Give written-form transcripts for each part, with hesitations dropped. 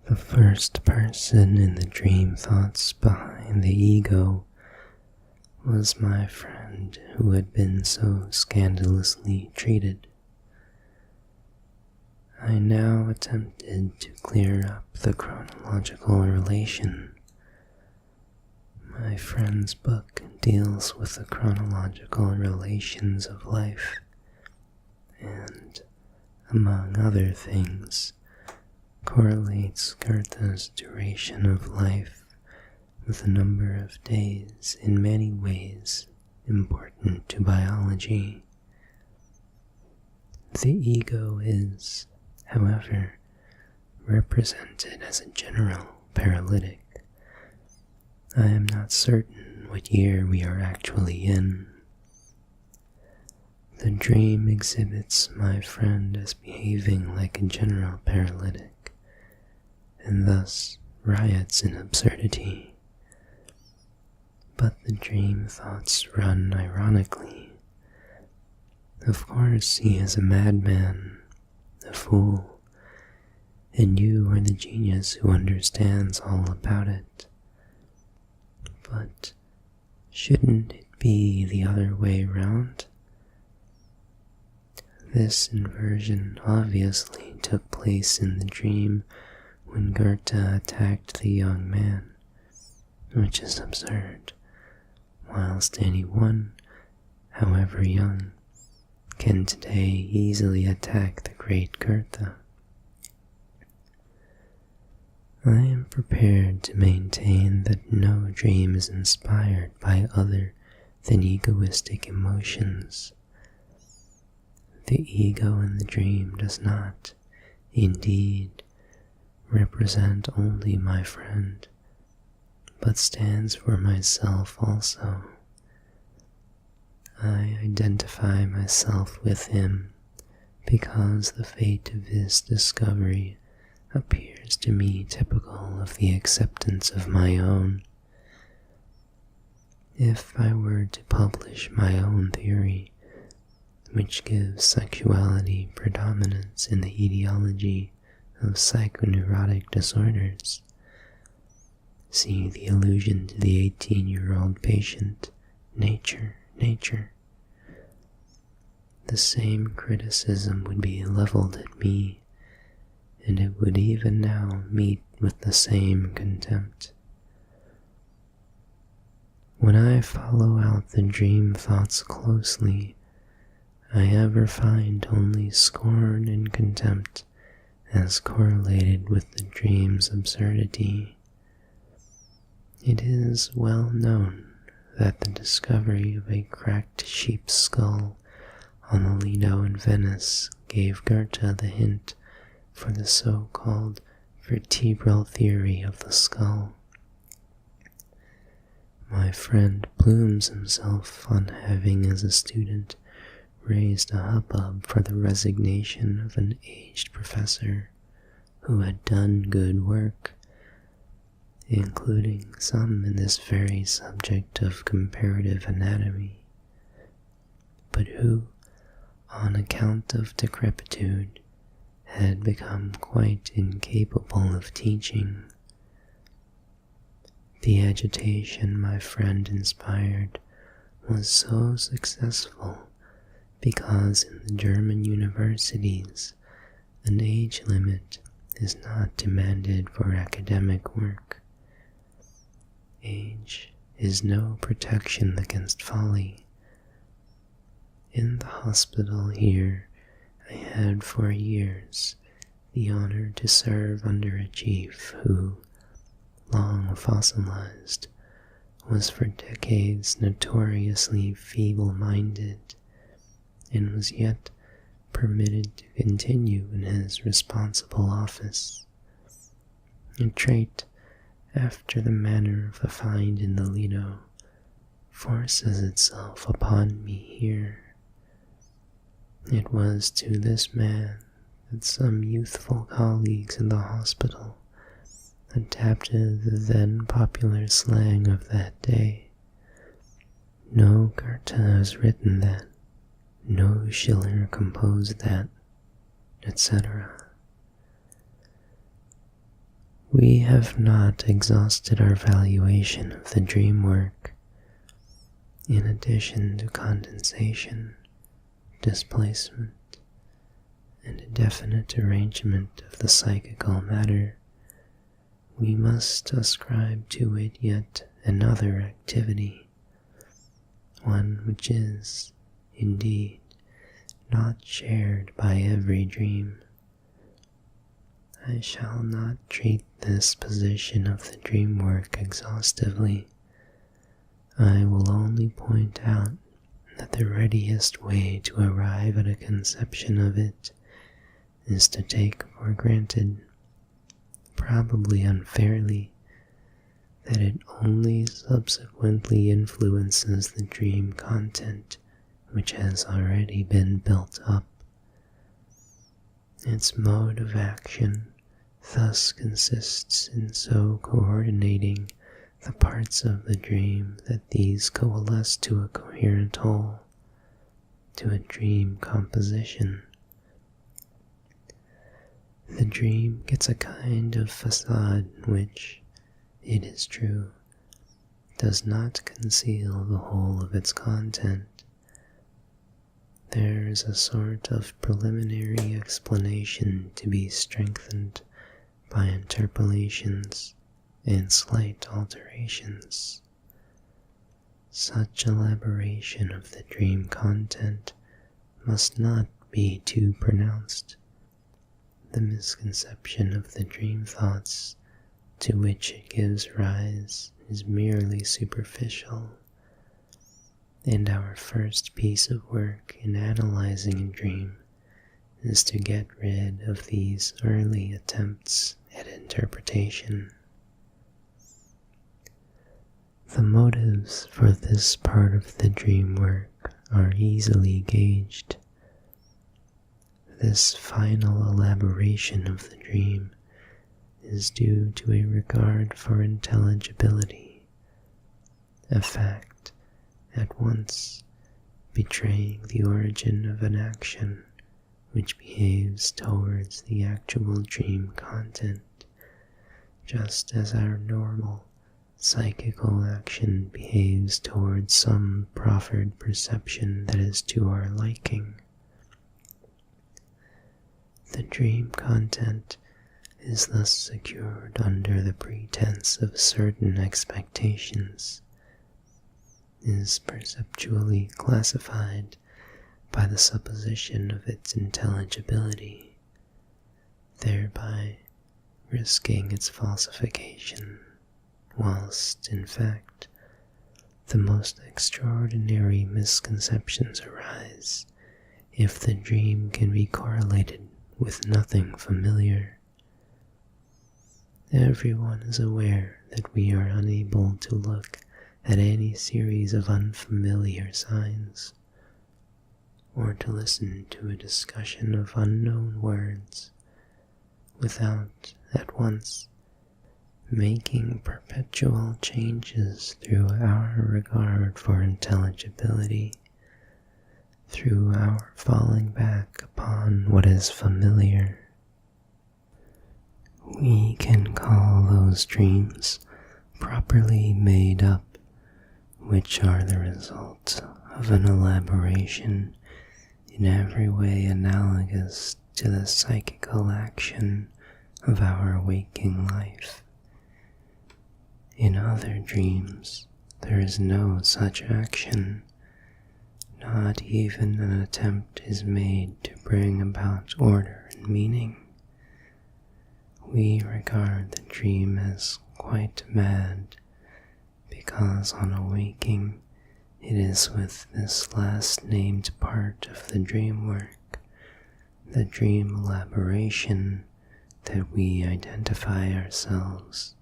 The first person in the dream thoughts behind the ego was my friend who had been so scandalously treated. I now attempted to clear up the chronological relation. My friend's book deals with the chronological relations of life, and, among other things, correlates Goethe's duration of life with the number of days in many ways important to biology. The ego is, however, represented as a general paralytic. I am not certain what year we are actually in. The dream exhibits my friend as behaving like a general paralytic, and thus riots in absurdity. But the dream thoughts run ironically. Of course he is a madman, a fool, and you are the genius who understands all about it. But shouldn't it be the other way round? This inversion obviously took place in the dream when Goethe attacked the young man, which is absurd, whilst anyone, however young, can today easily attack the great Goethe. I am prepared to maintain that no dream is inspired by other than egoistic emotions. The ego in the dream does not, indeed, represent only my friend, but stands for myself also. I identify myself with him because the fate of his discovery appears to me typical of the acceptance of my own. If I were to publish my own theory, which gives sexuality predominance in the etiology of psychoneurotic disorders, see the allusion to the 18-year-old patient, nature, nature. The same criticism would be leveled at me, and it would even now meet with the same contempt. When I follow out the dream thoughts closely, I ever find only scorn and contempt as correlated with the dream's absurdity. It is well known that the discovery of a cracked sheep's skull on the Lido in Venice gave Goethe the hint for the so-called vertebral theory of the skull. My friend plumes himself on having as a student raised a hubbub for the resignation of an aged professor who had done good work, including some in this very subject of comparative anatomy, but who, on account of decrepitude, had become quite incapable of teaching. The agitation my friend inspired was so successful because in the German universities an age limit is not demanded for academic work. Age is no protection against folly. In the hospital here, I had for years the honor to serve under a chief who, long fossilized, was for decades notoriously feeble-minded, and was yet permitted to continue in his responsible office, a trait, after the manner of the find in the Lido, forces itself upon me here. It was to this man that some youthful colleagues in the hospital adapted the then popular slang of that day. No Goethe has written that, no Schiller composed that, etc. We have not exhausted our valuation of the dream work. In addition to condensation, displacement, and a definite arrangement of the psychical matter, we must ascribe to it yet another activity, one which is, indeed, not shared by every dream. I shall not treat this position of the dream work exhaustively. I will only point out that the readiest way to arrive at a conception of it is to take for granted, probably unfairly, that it only subsequently influences the dream content which has already been built up. Its mode of action thus consists in so coordinating the parts of the dream that these coalesce to a coherent whole, to a dream composition. The dream gets a kind of facade which, it is true, does not conceal the whole of its content. There is a sort of preliminary explanation to be strengthened by interpolations and slight alterations. Such elaboration of the dream content must not be too pronounced. The misconception of the dream thoughts to which it gives rise is merely superficial, and our first piece of work in analyzing a dream is to get rid of these early attempts at interpretation. The motives for this part of the dream work are easily gauged. This final elaboration of the dream is due to a regard for intelligibility, a fact at once betraying the origin of an action which behaves towards the actual dream content, just as our normal psychical action behaves towards some proffered perception that is to our liking. The dream content is thus secured under the pretense of certain expectations, is perceptually classified by the supposition of its intelligibility, thereby risking its falsification, whilst, in fact, the most extraordinary misconceptions arise if the dream can be correlated with nothing familiar. Everyone is aware that we are unable to look at any series of unfamiliar signs, or to listen to a discussion of unknown words, without at once making perpetual changes through our regard for intelligibility, through our falling back upon what is familiar. We can call those dreams properly made up, which are the result of an elaboration in every way analogous to the psychical action of our waking life. In other dreams, there is no such action. Not even an attempt is made to bring about order and meaning. We regard the dream as quite mad, because on awaking it is with this last named part of the dream work, the dream elaboration, that we identify ourselves.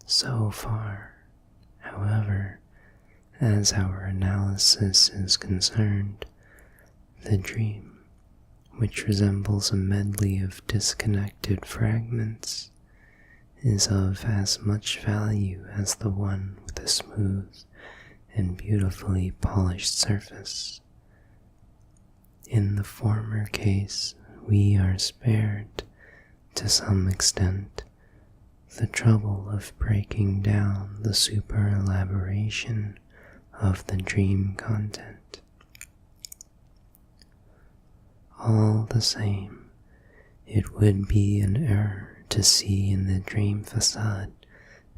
So far, however, as our analysis is concerned, the dream, which resembles a medley of disconnected fragments, is of as much value as the one with a smooth and beautifully polished surface. In the former case, we are spared, to some extent, the trouble of breaking down the super elaboration of the dream content. All the same, it would be an error to see in the dream facade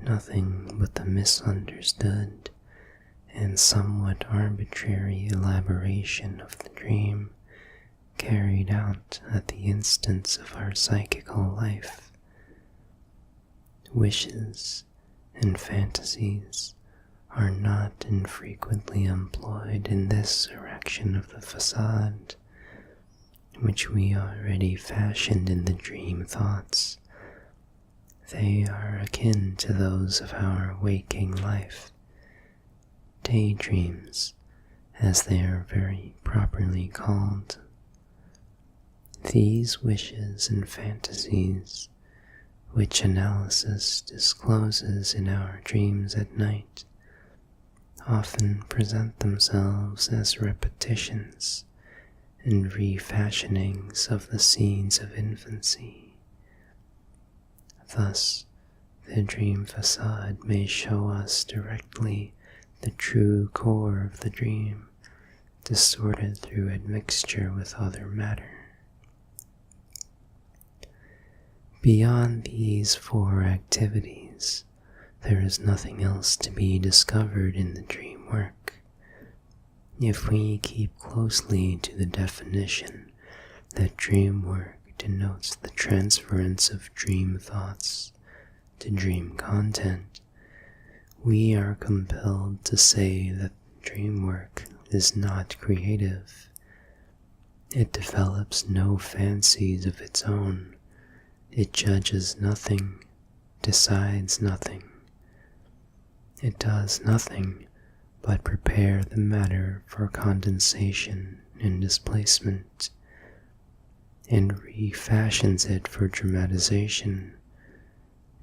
nothing but the misunderstood and somewhat arbitrary elaboration of the dream carried out at the instance of our psychical life. Wishes and fantasies are not infrequently employed in this erection of the facade, which we already fashioned in the dream thoughts. They are akin to those of our waking life, daydreams, as they are very properly called. These wishes and fantasies, which analysis discloses in our dreams at night, often present themselves as repetitions and refashionings of the scenes of infancy. Thus, the dream facade may show us directly the true core of the dream, distorted through admixture with other matter. Beyond these four activities, there is nothing else to be discovered in the dream work. If we keep closely to the definition that dream work denotes the transference of dream thoughts to dream content, we are compelled to say that dream work is not creative. It develops no fancies of its own. It judges nothing, decides nothing. It does nothing but prepare the matter for condensation and displacement, and refashions it for dramatization,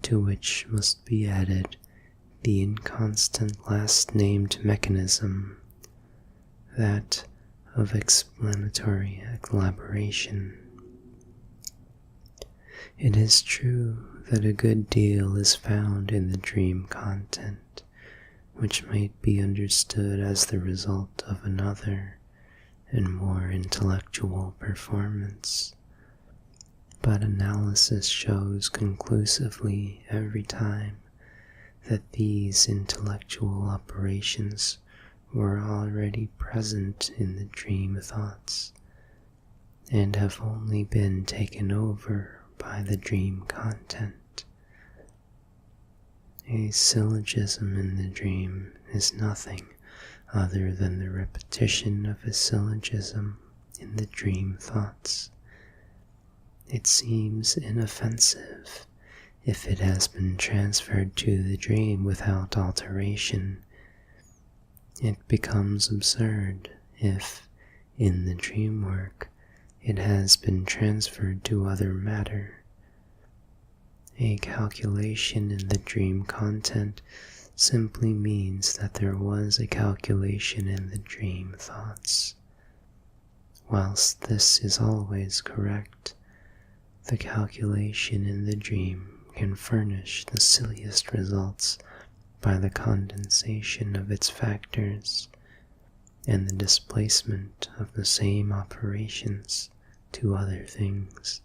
to which must be added the inconstant last-named mechanism, that of explanatory elaboration. It is true that a good deal is found in the dream content, which might be understood as the result of another and more intellectual performance. But analysis shows conclusively every time that these intellectual operations were already present in the dream thoughts, and have only been taken over by the dream content. A syllogism in the dream is nothing other than the repetition of a syllogism in the dream thoughts. It seems inoffensive if it has been transferred to the dream without alteration. It becomes absurd if, in the dream work, it has been transferred to other matter. A calculation in the dream content simply means that there was a calculation in the dream thoughts. Whilst this is always correct, the calculation in the dream can furnish the silliest results by the condensation of its factors and the displacement of the same operations to other things.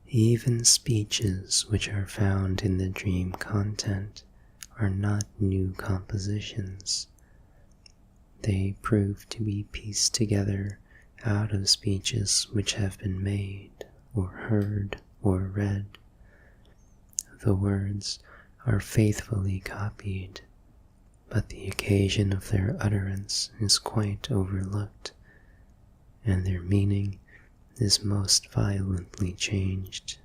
Even speeches which are found in the dream content are not new compositions. They prove to be pieced together out of speeches which have been made, or heard, or read. The words are faithfully copied, but the occasion of their utterance is quite overlooked, and their meaning is most violently changed.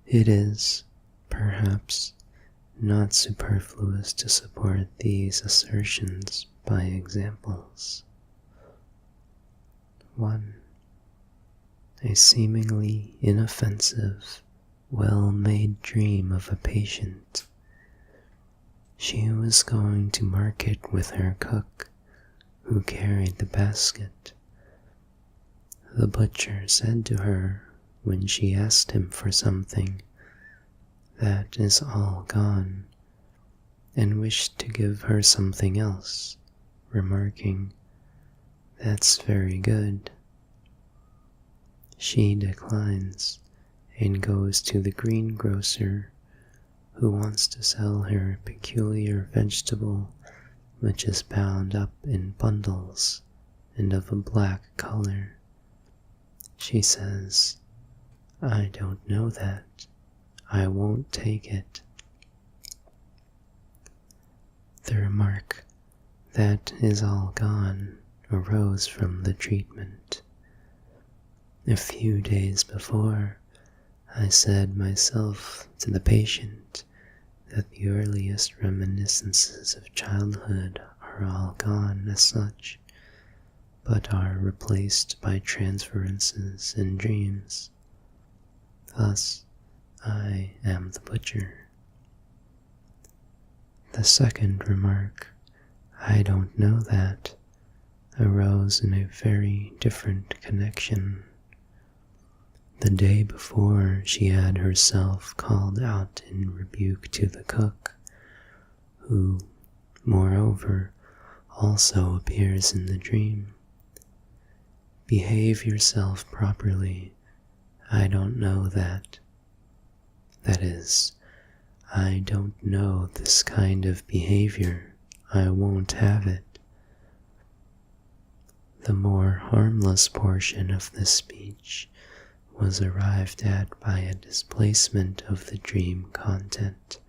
It is, perhaps, not superfluous to support these assertions by examples. 1. A seemingly inoffensive, well-made dream of a patient. She was going to market with her cook, who carried the basket. The butcher said to her, when she asked him for something. That is all gone, and wished to give her something else, remarking, "That's very good." She declines and goes to the greengrocer, who wants to sell her a peculiar vegetable which is bound up in bundles and of a black color. She says, "I don't know that. I won't take it." The remark, "That is all gone," arose from the treatment. A few days before, I said myself to the patient that the earliest reminiscences of childhood are all gone as such, but are replaced by transferences in dreams. Thus, I am the butcher. The second remark, "I don't know that," arose in a very different connection. The day before, she had herself called out in rebuke to the cook, who, moreover, also appears in the dream. "Behave yourself properly. I don't know that. That is, I don't know this kind of behavior. I won't have it." The more harmless portion of this speech was arrived at by a displacement of the dream content.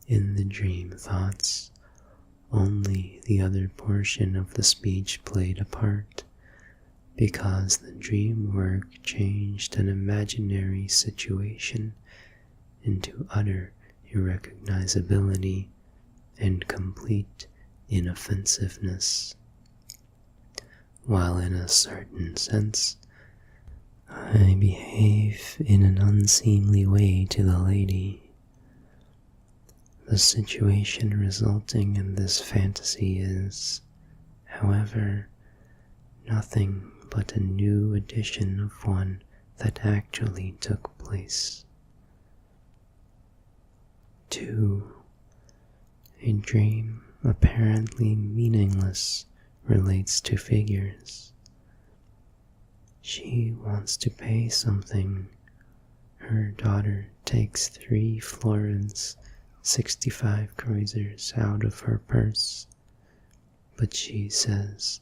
In the dream thoughts, only the other portion of the speech played a part, because the dream work changed an imaginary situation into utter irrecognizability and complete inoffensiveness, while in a certain sense I behave in an unseemly way to the lady. The situation resulting in this fantasy is, however, nothing but a new edition of one that actually took place. 2. A dream apparently meaningless relates to figures. She wants to pay something. Her daughter takes 3 florins, 65 kreuzers out of her purse, but she says,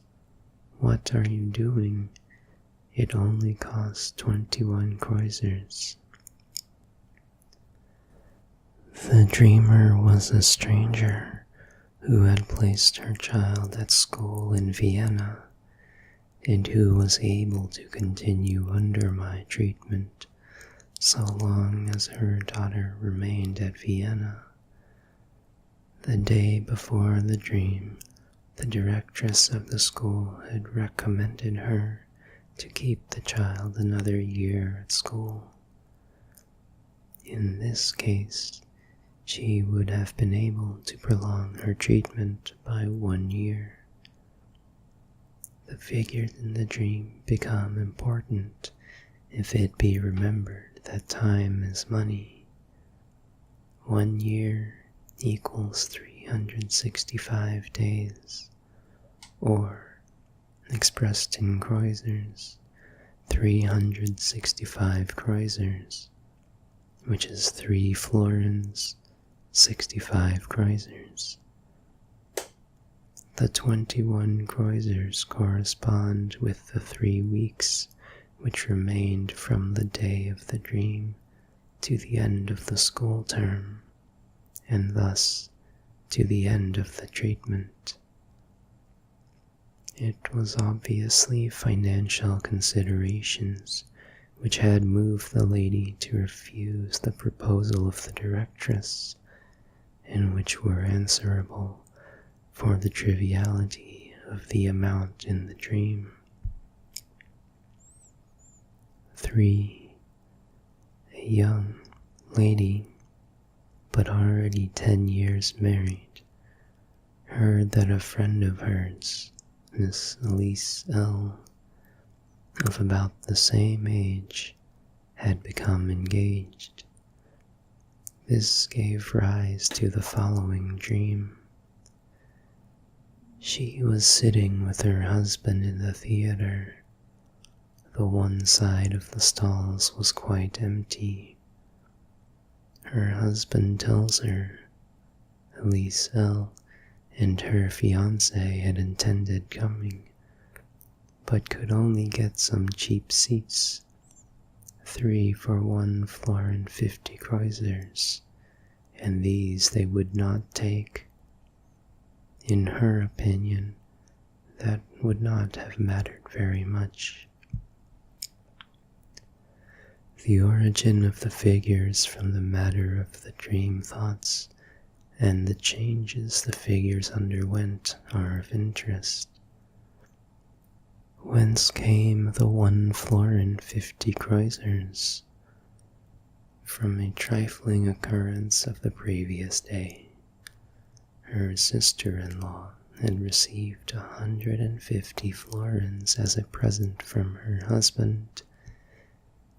"What are you doing? It only costs 21 kreuzers." The dreamer was a stranger who had placed her child at school in Vienna, and who was able to continue under my treatment so long as her daughter remained at Vienna. The day before the dream, the directress of the school had recommended her to keep the child another year at school. In this case, she would have been able to prolong her treatment by 1 year. The figures in the dream become important if it be remembered that time is money. 1 year equals 365 days, or, expressed in kreuzers, 365 kreuzers, which is 3 florins, 65 kreuzers. The 21 kreuzers correspond with the 3 weeks which remained from the day of the dream to the end of the school term, and thus to the end of the treatment. It was obviously financial considerations which had moved the lady to refuse the proposal of the directress, and which were answerable for the triviality of the amount in the dream. 3. A young lady, but already 10 years married, heard that a friend of hers, Miss Elise L., of about the same age, had become engaged. This gave rise to the following dream. She was sitting with her husband in the theater. The one side of the stalls was quite empty. Her husband tells her Elise L. and her fiancé had intended coming, but could only get some cheap seats, 3 for 1 florin 50 kreuzers, and these they would not take. In her opinion, that would not have mattered very much. The origin of the figures from the matter of the dream thoughts and the changes the figures underwent are of interest. Whence came the 1 florin 50 kreuzers? From a trifling occurrence of the previous day. Her sister-in-law had received 150 florins as a present from her husband,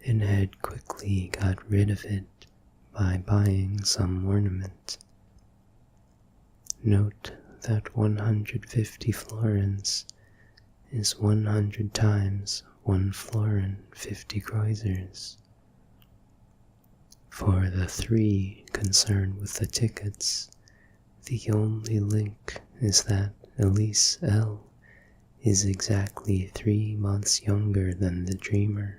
and had quickly got rid of it by buying some ornament. Note that 150 florins is 100 times 1 florin 50 kreuzers. For the 3 concerned with the tickets, the only link is that Elise L. is exactly 3 months younger than the dreamer.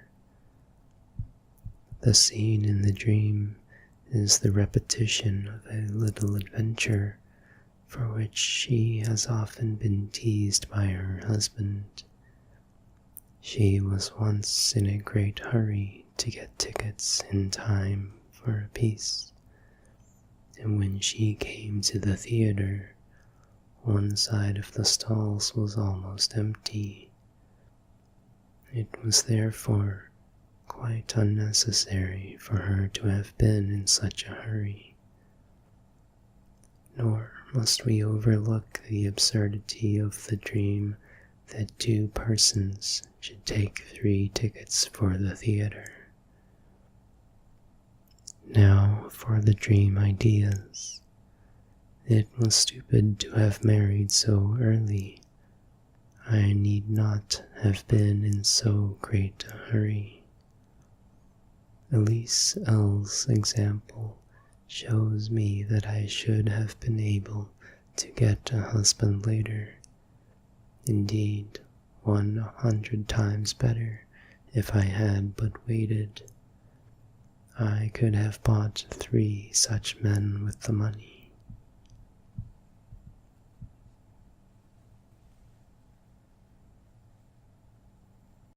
The scene in the dream is the repetition of a little adventure for which she has often been teased by her husband. She was once in a great hurry to get tickets in time for a piece, and when she came to the theater, one side of the stalls was almost empty. It was therefore quite unnecessary for her to have been in such a hurry. Nor must we overlook the absurdity of the dream that 2 persons should take 3 tickets for the theater. Now for the dream ideas. It was stupid to have married so early. I need not have been in so great a hurry. Elise L.'s example shows me that I should have been able to get a husband later. Indeed, 100 times better if I had but waited. I could have bought 3 such men with the money.